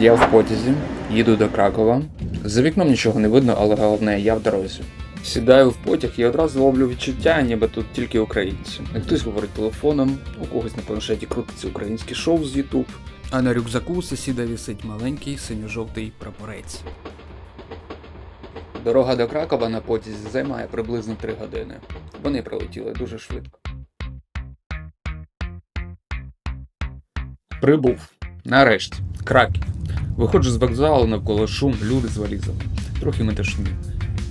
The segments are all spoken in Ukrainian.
Я в потязі, їду до Кракова. За вікном нічого не видно, але головне, я в дорозі. Сідаю в потяг і одразу ловлю відчуття, ніби тут тільки українці. Хтось говорить телефоном, у когось на планшеті крутиться українське шоу з YouTube, а на рюкзаку у сусіда висить маленький синьо-жовтий прапорець. Дорога до Кракова на потязі займає приблизно 3 години. Вони пролетіли дуже швидко. Прибув. Нарешті. Краків. Виходжу з вокзалу, навколо шум, люди з валізами. Трохи метушні.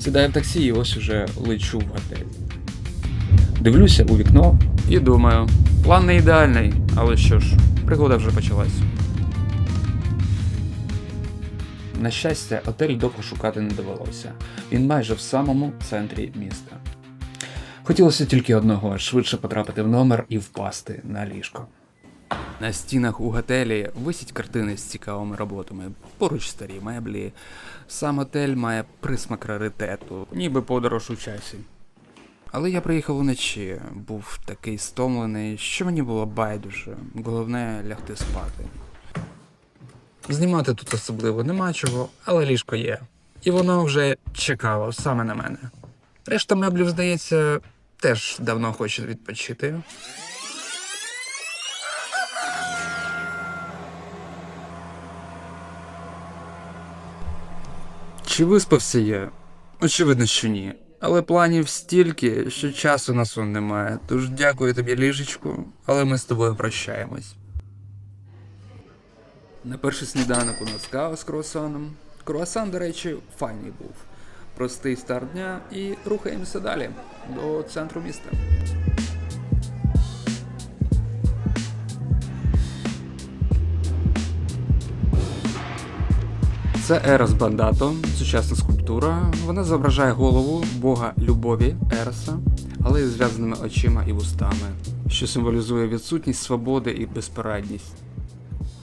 Сідаю в таксі і ось уже лечу в готель. Дивлюся у вікно і думаю, план не ідеальний, але що ж, пригода вже почалась. На щастя, готель довго шукати не довелося. Він майже в самому центрі міста. Хотілося тільки одного – швидше потрапити в номер і впасти на ліжко. На стінах у готелі висять картини з цікавими роботами, поруч старі меблі. Сам готель має присмак раритету, ніби подорож у часі. Але я приїхав уночі, був такий стомлений, що мені було байдуже, головне лягти спати. Знімати тут особливо нема чого, але ліжко є. І воно вже чекало саме на мене. Решта меблів, здається, теж давно хоче відпочити. Чи виспався я? Очевидно, що ні. Але планів стільки, що часу на сон немає. Тож дякую тобі, ліжечку, але ми з тобою прощаємось. На перший сніданок у нас кава з круасаном. Круасан, до речі, файний був. Простий старт дня і рухаємося далі, до центру міста. Це Ерос Бандато, сучасна скульптура. Вона зображає голову бога любові Ероса, але із зв'язаними очима і вустами, що символізує відсутність свободи і безпорадність.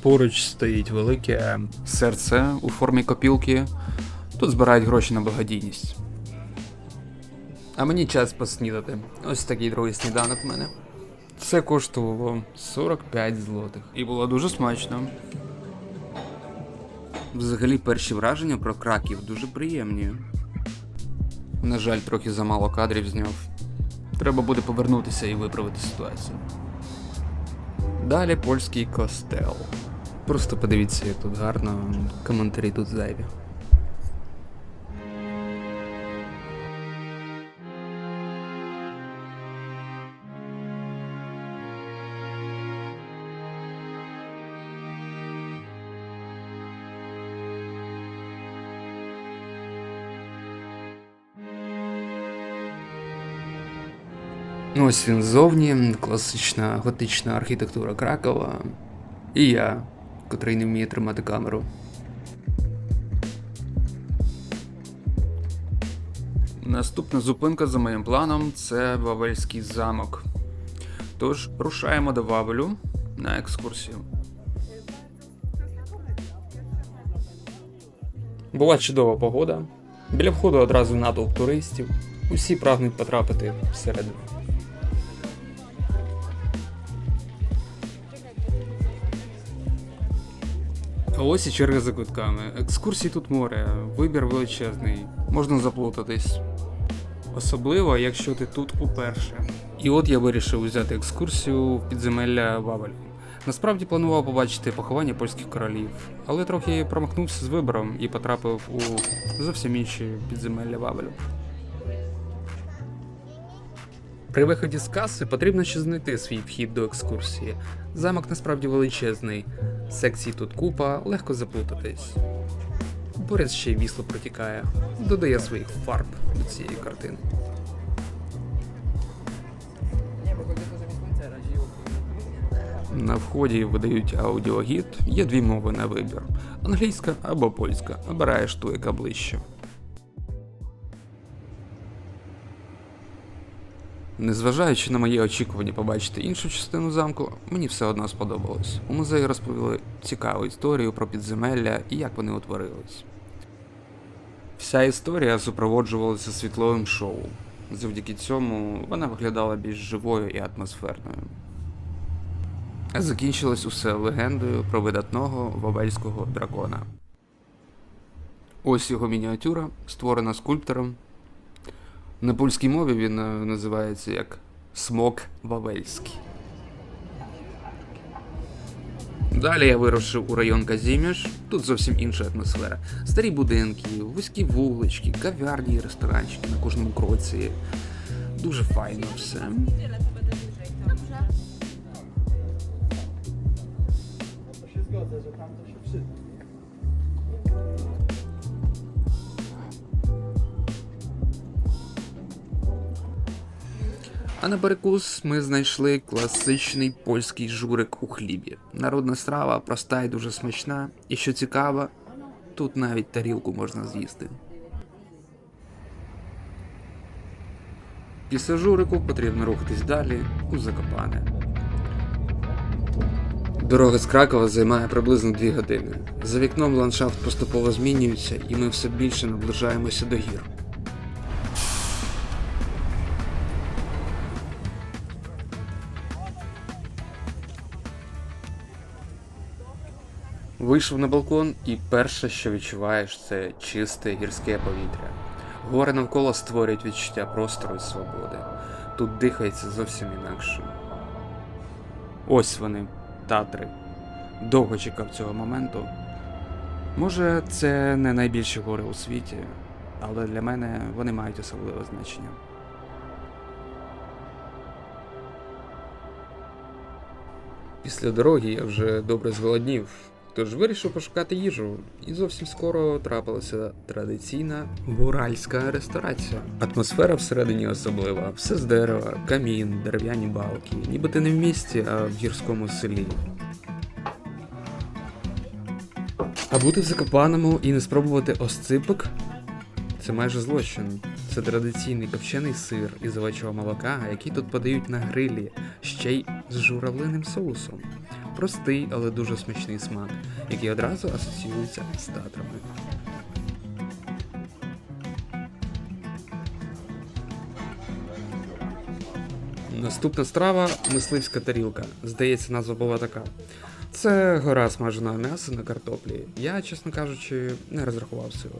Поруч стоїть велике серце у формі копілки. Тут збирають гроші на благодійність. А мені час поснідати. Ось такий другий сніданок в мене. Це коштувало 45 злотих. І було дуже смачно. Взагалі перші враження про Краків дуже приємні. На жаль, трохи замало кадрів зняв. Треба буде повернутися і виправити ситуацію. Далі польський костел. Просто подивіться, як тут гарно, коментарі тут зайві. Ось він ззовні, класична готична архітектура Кракова. І я, котрий не вміє тримати камеру. Наступна зупинка за моїм планом – це Вавельський замок. Тож рушаємо до Вавелю на екскурсію. Була чудова погода. Біля входу одразу натовп туристів. Усі прагнуть потрапити всередину. А ось і черга за квитками. Екскурсій тут море, вибір величезний, можна заплутатись. Особливо, якщо ти тут уперше. І от я вирішив взяти екскурсію в підземелля Вавелю. Насправді планував побачити поховання польських королів, але трохи промахнувся з вибором і потрапив у зовсім інші підземелля Вавелю. При виході з каси потрібно ще знайти свій вхід до екскурсії. Замок насправді величезний, секцій тут купа, легко заплутатись. Поряд ще й вісло протікає, додає своїх фарб до цієї картини. На вході видають аудіогід, є 2 мови на вибір – англійська або польська, обираєш ту, яка ближче. Незважаючи на мої очікування побачити іншу частину замку, мені все одно сподобалось. У музеї розповіли цікаву історію про підземелля і як вони утворились. Вся історія супроводжувалася світловим шоу. Завдяки цьому вона виглядала більш живою і атмосферною. А закінчилось усе легендою про видатного вавельського дракона. Ось його мініатюра, створена скульптором. На польській мові він називається як Смок Вавельський. Далі я вирушив у район Казіміж, тут зовсім інша атмосфера. Старі будинки, вузькі вулички, кав'ярні і ресторанчики на кожному кроці. Дуже файно все. А на перекус ми знайшли класичний польський журик у хлібі. Народна страва, проста і дуже смачна. І що цікаво, тут навіть тарілку можна з'їсти. Після журику потрібно рухатись далі у Закопане. Дорога з Кракова займає приблизно 2 години. За вікном ландшафт поступово змінюється, і ми все більше наближаємося до гір. Вийшов на балкон, і перше, що відчуваєш, це чисте гірське повітря. Гори навколо створюють відчуття простору і свободи. Тут дихається зовсім інакше. Ось вони, Татри. Довго чекав цього моменту. Може, це не найбільші гори у світі, але для мене вони мають особливе значення. Після дороги я вже добре зголоднів, тож вирішив пошукати їжу, і зовсім скоро трапилася традиційна буральська ресторація. Атмосфера всередині особлива, все з дерева, камін, дерев'яні балки, ніби ти не в місті, а в гірському селі. А бути в Закопаному і не спробувати осципок – це майже злочин. Це традиційний копчений сир із овечого молока, який тут подають на грилі, ще й з журавлиним соусом. Простий, але дуже смачний смак, який одразу асоціюється з Татрами. Наступна страва – мисливська тарілка. Здається, назва була така. Це гора смаженого м'яса на картоплі. Я, чесно кажучи, не розрахував цього.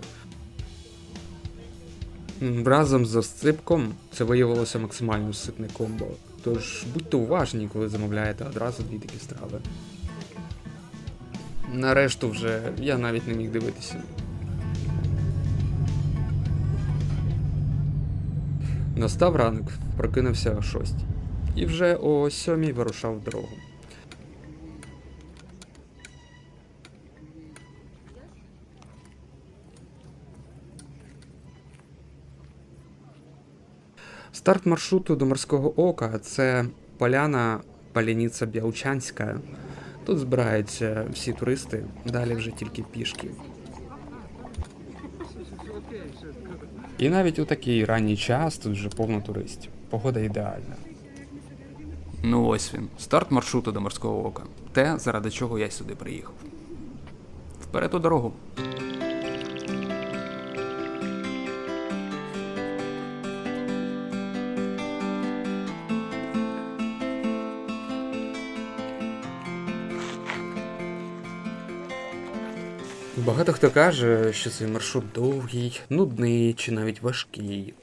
Разом з осципком це виявилося максимально ситне комбо. Тож будьте уважні, коли замовляєте одразу 2 такі страви. Нарешту вже я навіть не міг дивитися. Настав ранок, прокинувся о 6. І вже о 7 вирушав в дорогу. Старт маршруту до Морського Ока – це поляна Поляниця Бяучанська. Тут збираються всі туристи, далі вже тільки пішки. І навіть у такий ранній час тут вже повно туристів. Погода ідеальна. Ну ось він, старт маршруту до Морського Ока. Те, заради чого я сюди приїхав. Вперед у дорогу. Багато хто каже, що цей маршрут довгий, нудний чи навіть важкий,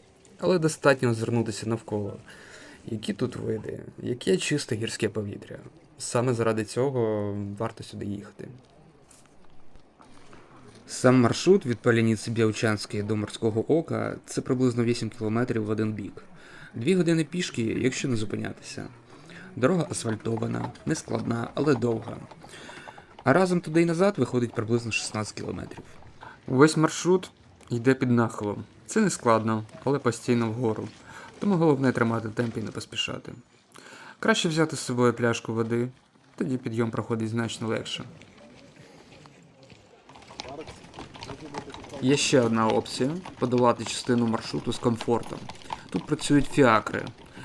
але достатньо звернутися навколо. Які тут види, яке чисте гірське повітря. Саме заради цього варто сюди їхати. Сам маршрут від Поляниці Бяучанської до Морського Ока – це приблизно 8 кілометрів в один бік. 2 години пішки, якщо не зупинятися. Дорога асфальтована, нескладна, але довга. А разом туди і назад виходить приблизно 16 кілометрів. Весь маршрут йде під нахилом. Це не складно, але постійно вгору. Тому головне тримати темп і не поспішати. Краще взяти з собою пляшку води, тоді підйом проходить значно легше. Є ще одна опція – подолати частину маршруту з комфортом. Тут працюють фіакри,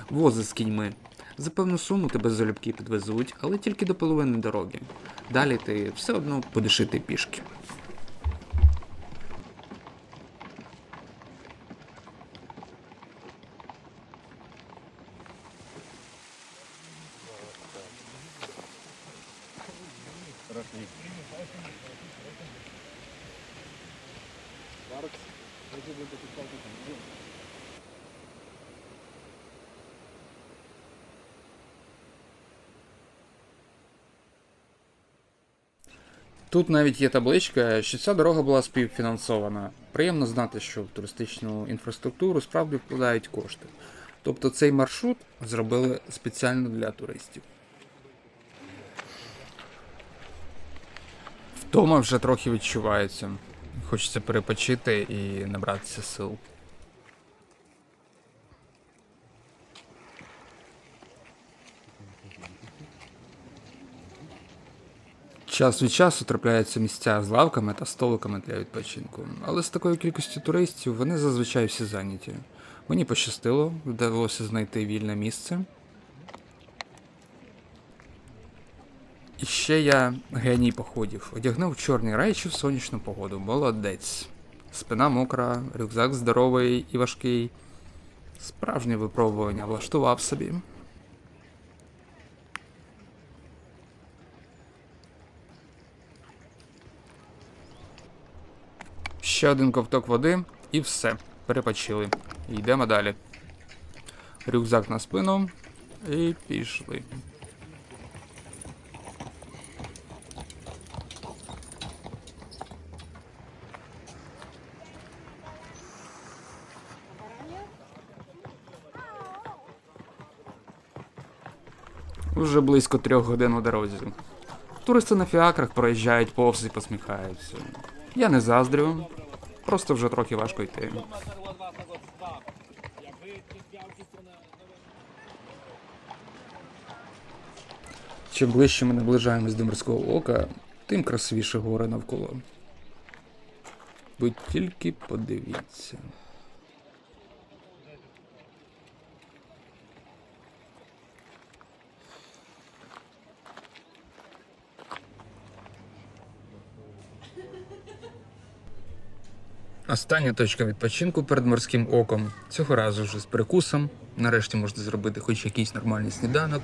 вози з кіньми. За певну суму тебе залюбки підвезуть, але тільки до половини дороги. Далі ти все одно будеш іти пішки. Тут навіть є табличка, що ця дорога була співфінансована. Приємно знати, що в туристичну інфраструктуру справді вкладають кошти. Тобто цей маршрут зробили спеціально для туристів. Втома вже трохи відчувається. Хочеться перепочити і набратися сил. Час від часу трапляються місця з лавками та столиками для відпочинку, але з такою кількістю туристів вони зазвичай всі зайняті. Мені пощастило, вдалося знайти вільне місце. І ще я геній походів. Одягнув чорні речі в сонячну погоду. Молодець. Спина мокра, рюкзак здоровий і важкий. Справжнє випробування влаштував собі. Ще один ковток води і все. Перепочили. Йдемо далі. Рюкзак на спину і пішли. Уже близько 3 годин у дорозі. Туристи на фіакрах проїжджають повз і посміхаються. Я не заздрю, просто вже трохи важко йти. Чим ближче ми наближаємось до морського ока, тим красивіше гори навколо. Ви тільки подивіться. Остання точка відпочинку перед морським оком. Цього разу вже з перекусом. Нарешті можна зробити хоч якийсь нормальний сніданок.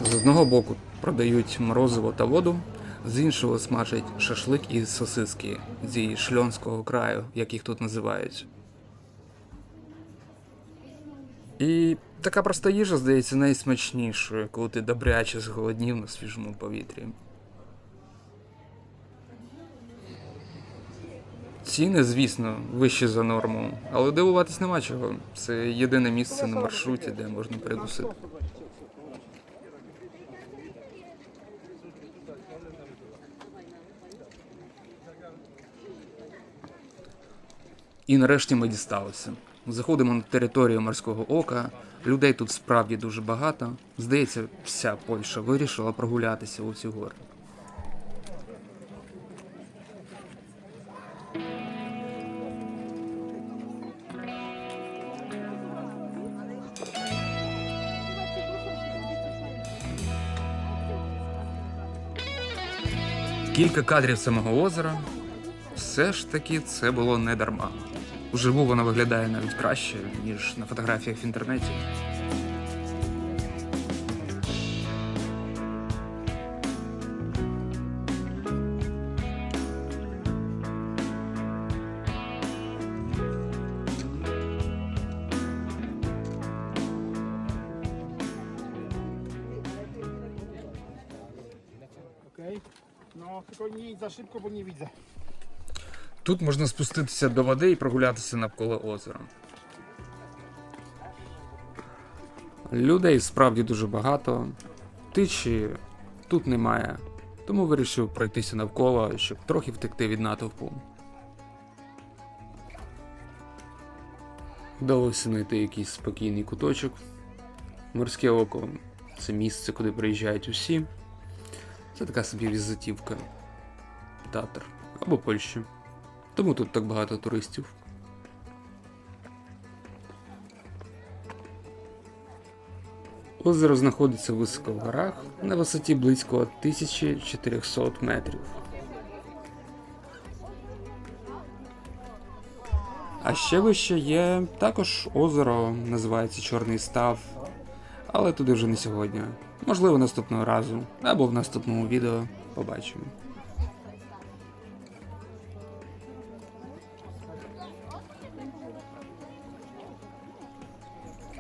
З одного боку продають морозиво та воду, з іншого смажать шашлик і сосиски зі шльонського краю, як їх тут називають. І така проста їжа здається найсмачнішою, коли ти добряче зголоднів на свіжому повітрі. Ціни, звісно, вищі за норму, але дивуватись нема чого. Це єдине місце на маршруті, де можна перекусити. І нарешті ми дісталися. Заходимо на територію морського ока, людей тут справді дуже багато. Здається, вся Польща вирішила прогулятися у ці гори. Кілька кадрів самого озера. Все ж таки це було не дарма. Вживу воно виглядає навіть краще, ніж на фотографіях в інтернеті. Okej. No, tylko nie idź za szybko, bo nie widzę. Тут можна спуститися до води і прогулятися навколо озера. Людей справді дуже багато, тичі тут немає, тому вирішив пройтися навколо, щоб трохи втекти від натовпу. Вдалося знайти якийсь спокійний куточок. Морське око – це місце, куди приїжджають усі. Це така собі візитівка Татар або Польщі. Тому тут так багато туристів. Озеро знаходиться високо в горах на висоті близько 1400 метрів. А ще вище є також озеро, називається Чорний Став, але туди вже не сьогодні. Можливо, наступного разу, або в наступному відео побачимо.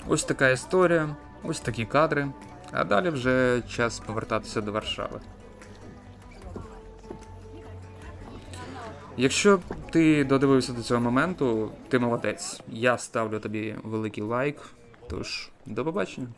Ось така історія, ось такі кадри, а далі вже час повертатися до Варшави. Якщо ти додивився до цього моменту, ти молодець. Я ставлю тобі великий лайк. Тож, до побачення.